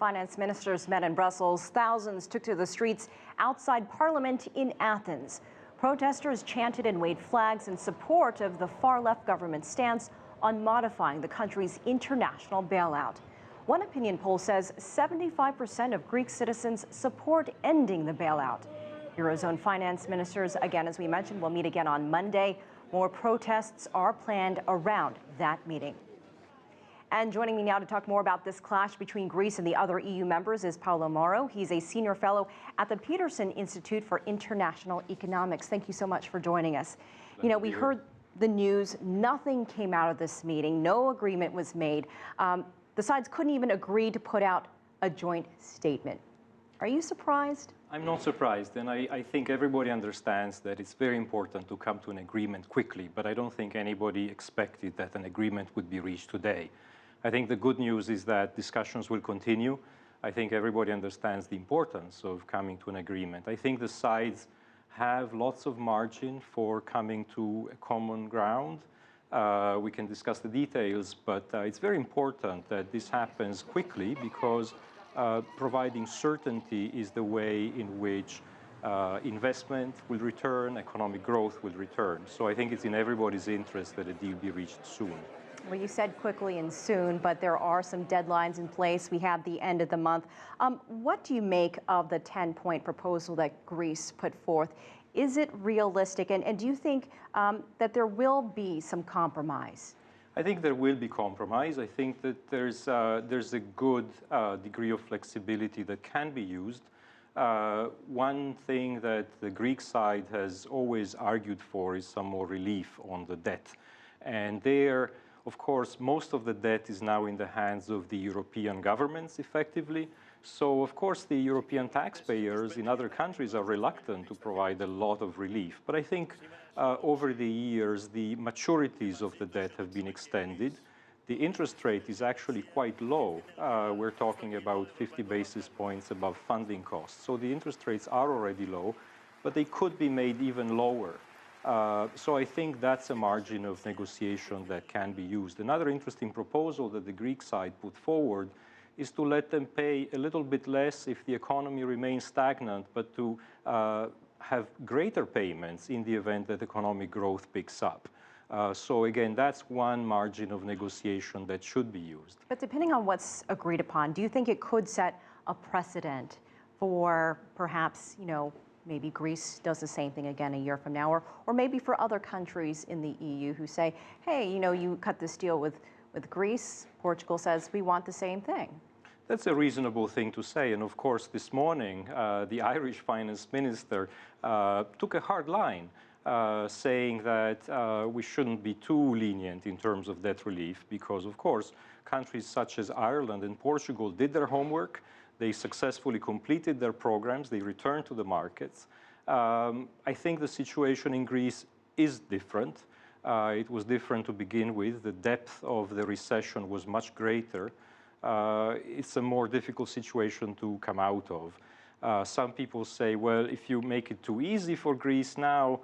Finance ministers met in Brussels. Thousands took to the streets outside Parliament in Athens. Protesters chanted and waved flags in support of the far-left government's stance on modifying the country's international bailout. One opinion poll says 75% of Greek citizens support ending the bailout. Eurozone finance ministers, again, as we mentioned, will meet again on Monday. More protests are planned around that meeting. And joining me now to talk more about this clash between Greece and the other EU members is Paulo Mauro. He's a senior fellow at the Peterson Institute for International Economics. Thank you so much for joining us. You know, we heard the news, nothing came out of this meeting, no agreement was made. The sides couldn't even agree to put out a joint statement. Are you surprised? I'm not surprised, and I think everybody understands that it's very important to come to an agreement quickly, but I don't think anybody expected that an agreement would be reached today. I think the good news is that discussions will continue. I think everybody understands the importance of coming to an agreement. I think the sides have lots of margin for coming to a common ground. We can discuss the details, but it's very important that this happens quickly because providing certainty is the way in which investment will return, economic growth will return. So I think it's in everybody's interest that a deal be reached soon. Well, you said quickly and soon, but there are some deadlines in place. We have the end of the month. What do you make of the 10-point proposal that Greece put forth? Is it realistic? And do you think that there will be some compromise? I think there will be compromise. I think that there's a good degree of flexibility that can be used. One thing that the Greek side has always argued for is some more relief on the debt. And there, of course, most of the debt is now in the hands of the European governments, effectively. So, of course, the European taxpayers in other countries are reluctant to provide a lot of relief. But I think over the years, the maturities of the debt have been extended. The interest rate is actually quite low. We're talking about 50 basis points above funding costs. So the interest rates are already low, but they could be made even lower. So I think that's a margin of negotiation that can be used. Another interesting proposal that the Greek side put forward is to let them pay a little bit less if the economy remains stagnant, but to have greater payments in the event that economic growth picks up. So again, that's one margin of negotiation that should be used. But depending on what's agreed upon, do you think it could set a precedent for perhaps, you know, maybe Greece does the same thing again a year from now, or maybe for other countries in the EU who say, hey, you know, you cut this deal with Greece, Portugal says we want the same thing? That's a reasonable thing to say. And of course, this morning, the Irish finance minister took a hard line, saying that we shouldn't be too lenient in terms of debt relief because, of course, countries such as Ireland and Portugal did their homework. They successfully completed their programs. They returned to the markets. I think the situation in Greece is different. It was different to begin with. The depth of the recession was much greater. It's a more difficult situation to come out of. Some people say, well, if you make it too easy for Greece now,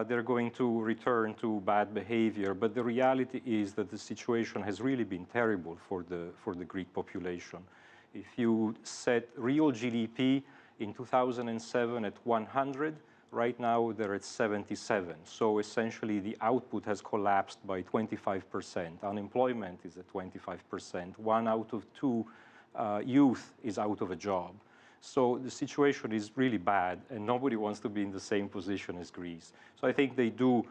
they're going to return to bad behavior. But the reality is that the situation has really been terrible for the Greek population. If you set real GDP in 2007 at 100, right now they're at 77. So essentially the output has collapsed by 25%. Unemployment is at 25%. 1 out of 2 youth is out of a job. So the situation is really bad, and nobody wants to be in the same position as Greece. So I think they do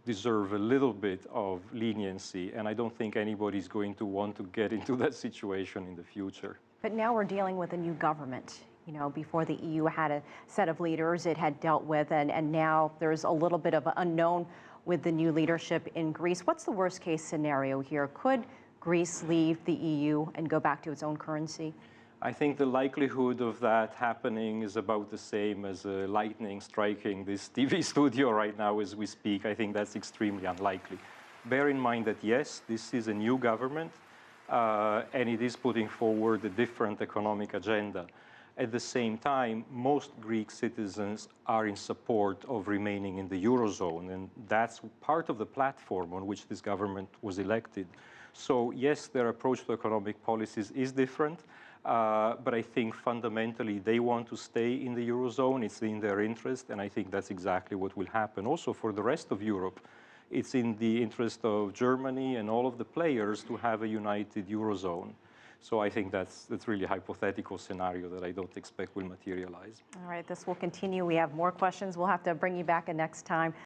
deserve a little bit of leniency, and I don't think anybody's going to want to get into that situation in the future. But now we're dealing with a new government. You know, before the EU had a set of leaders it had dealt with, and now there's a little bit of an unknown with the new leadership in Greece. What's the worst case scenario here? Could Greece leave the EU and go back to its own currency? I think the likelihood of that happening is about the same as lightning striking this TV studio right now as we speak. I think that's extremely unlikely. Bear in mind that, yes, this is a new government, and it is putting forward a different economic agenda. At the same time, most Greek citizens are in support of remaining in the Eurozone, and that's part of the platform on which this government was elected. So yes, their approach to economic policies is different. But I think fundamentally they want to stay in the Eurozone. It's in their interest, and I think that's exactly what will happen. Also for the rest of Europe, it's in the interest of Germany and all of the players to have a united Eurozone. So I think that's really a hypothetical scenario that I don't expect will materialize. All right, this will continue. We have more questions. We'll have to bring you back next time.